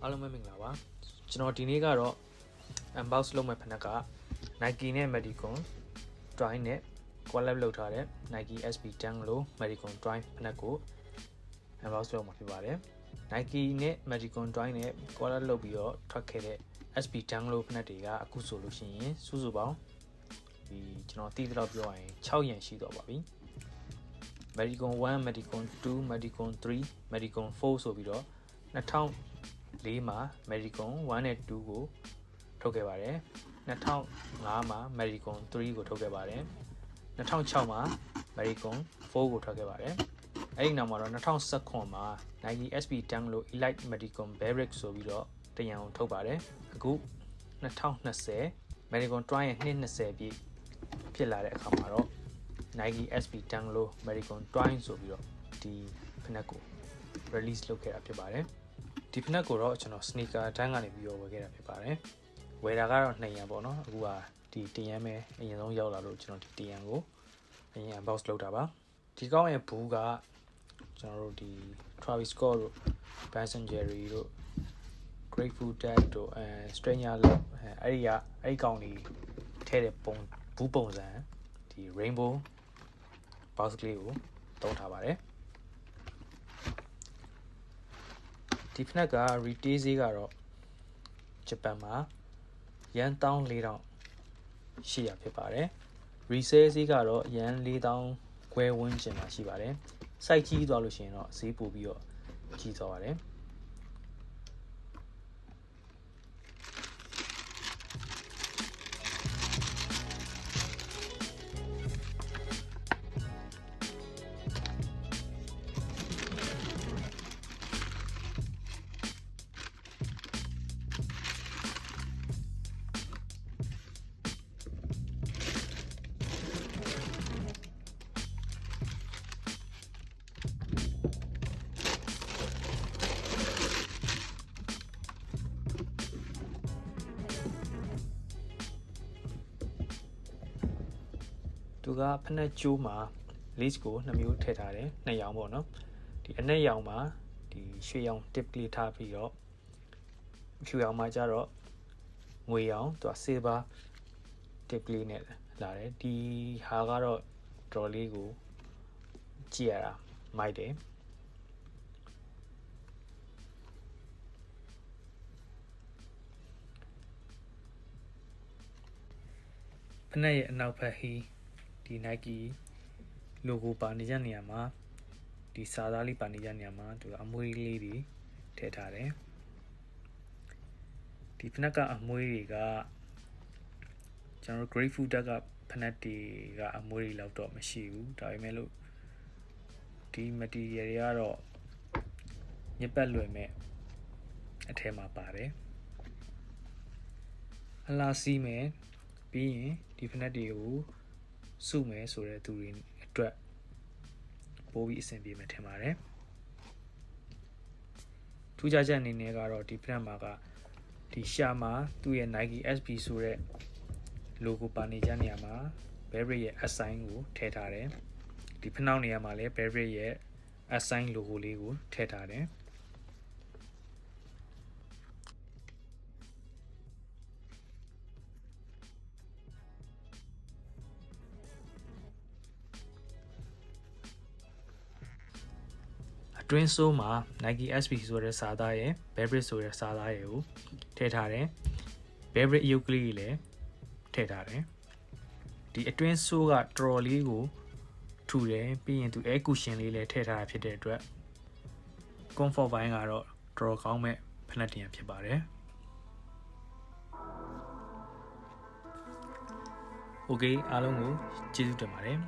အားလုံးပဲမင်္ဂလာပါကျွန်တော်ဒီနေ့ကတော့ unbox လုပ်မဲ့ဖနက်က Nike နဲ့ Medicom Twine နဲ့ collab လုပ်ထားတဲ့ Nike SB10 လို့ Medicom Twine ဖနက်ကို unbox လုပ်မှာဖြစ်ပါတယ် Nike နဲ့ Medicom Twine နဲ့ collab လုပ်ပြီးတော့ထွက်ခဲ့တဲ့ SB10 လို့ဖနက်တွေကအခုဆိုလို့ရှိရင်စုစုပေါင်းဒီကျွန်တော်တည်တော့ပြောရရင်6ရန်ရှိတော့ပါပြီ Medicom 1 Medicom 2 Medicom 3 Medicom 4ဆိုပြီးတော့2004မှာ Medicom 1 နဲ့ 2ကိုထုတ်ခဲ့ပါတယ်2005မှာ Medicom 3ကိုထုတ်ခဲ့ပါတယ်2006မှာ Medicom 4ကိုထုတ်ခဲ့ပါတယ်အဲ့ဒီနောက်မှာတော့2019မှာ Nike SB10 လို့ Elite Medicom Barrick ဆိုပြီးတော့တရံကိုထုတ်ပါတယ်အခု2020 Medicom Twine ရဲ့နှစ်20ပြည့်ဖြစ်လာတဲ့အခါမှာတော့ Nike SB10 လို့ Medicom Twine ဆိုပြီးတော့ဒီဖနက်ကို release လုပ်ခဲ့တာဖြစ်ပါတယ်ဒီဖနက်ကိုတော့ကျွန်တော် sneaker တန်းကနေပြီးတော့ဝယ်ခဲ့တာဖြစ်ပါတယ်ဝယ်တာကတော့2ရန်ပေါ့နော်အခုကဒီတရန်ပဲအရင်ဆုံးရောက်လာလို့ကျွန်တော်ဒီတရန်ကိုအရင် unbox လုပ်တာပါဒီကောင်းရဲ့ဘူးကကျွန်တော်တို့ဒီ Travis Scott တို့ Benson Jerry တို့ Grateful Dead တို့Stranger Love အဲ့ဒီကောင်းတွေထဲတဲ့ပုံဘူးပုံစံဒီ rainbow box ကလေးကိုသုံးထားပါတယ်ဒီဖနက်က retail ဈေးကတော့ဂျပန်မှာရန်14,000ရှိရဖြစ်ပါတယ် resale ဈေးကတော့ရန်4,000ခွဲဝန်းကျင်မှာရှိပါတယ် site ကြီးသွားလို့ရှိရင်တော့ဈေးပို့ပြီးတော့ကြီးသွားပါတယ်သူကဖနက်ကျိုးမှာ lace ကို2မျိုးထည့်ထားတယ်2ရောင်ပေါ့နော်ဒီအနက်ရောင်မှာဒီရွှေရောင် tip ကလေးထားပြီးတော့ဖြူရောင်မှာကျတော့ငွေရောင်သူက silver tip ကလေးနဲ့လာတယ်ဒီဟာကတော့တော်လေးကိုကြည့်ရတာမိုက်တယ်ဖနက်ရဲ့အနောက်ဖက်ဟီးဒီ Nike logo ပါနေကြနေရာမှာဒီစာသားလေးပါနေကြနေရာမှာသူကအမွှေးလေးတွေထည့်ထားတယ်ဒီဖနက်ကအမွှေးတွေကကျွန်တော် Grateful Dead ကဖနက်တွေကအမွှေးတွေလောက်တော့မရှိဘူးဒါပေမဲ့လို့ဒီ material တွေကတော့ညစ်ပတ်လွယ်မဲ့အထဲမှာပါတယ်အလားစီးမယ်ပြီးရင်ဒီဖနက်တွေကိုစုမယ်ဆိုတဲ့သူတွေအတွက်ပိုးပြီးအဆင်ပြေမယ်ထင်ပါတယ်ထူးခြားချက်အနေနဲ့ကတော့ဒီဖနက်မှာကဒီရှာမှာသူ့ရဲ့ Nike SB ဆိုတဲ့ logo ပါနေကြနေရာမှာ Barrick ရဲ့ sign ကိုထည့်ထားတယ်ဒီဖနောက်နေရာမှာလည်း Barrick ရဲ့ sign logo လေးကိုထည့်ထားတယ်အတွင်းဆိုးမှာ Nike SB ဆိုတဲ့စာသားရဲ့ Barrick ဆိုတဲ့စာသားရဲ့ကိုထည့်ထားတယ် Barrick အယုတ်ကလေးလည်းထည့်ထားတယ်ဒီအတွင်းဆိုးကတော်တော်လေးကိုထူတယ်ပြီးရင်သူ air cushion လေးလည်းထည့်ထားတာဖြစ်တဲ့အတွက် comfort ဘိုင်းကတော့တော်တော်ကောင်းမဲ့ဖနက်တရံဖြစ်ပါတယ် Okay အားလုံးကိုကျေးဇူးတင်ပါတယ်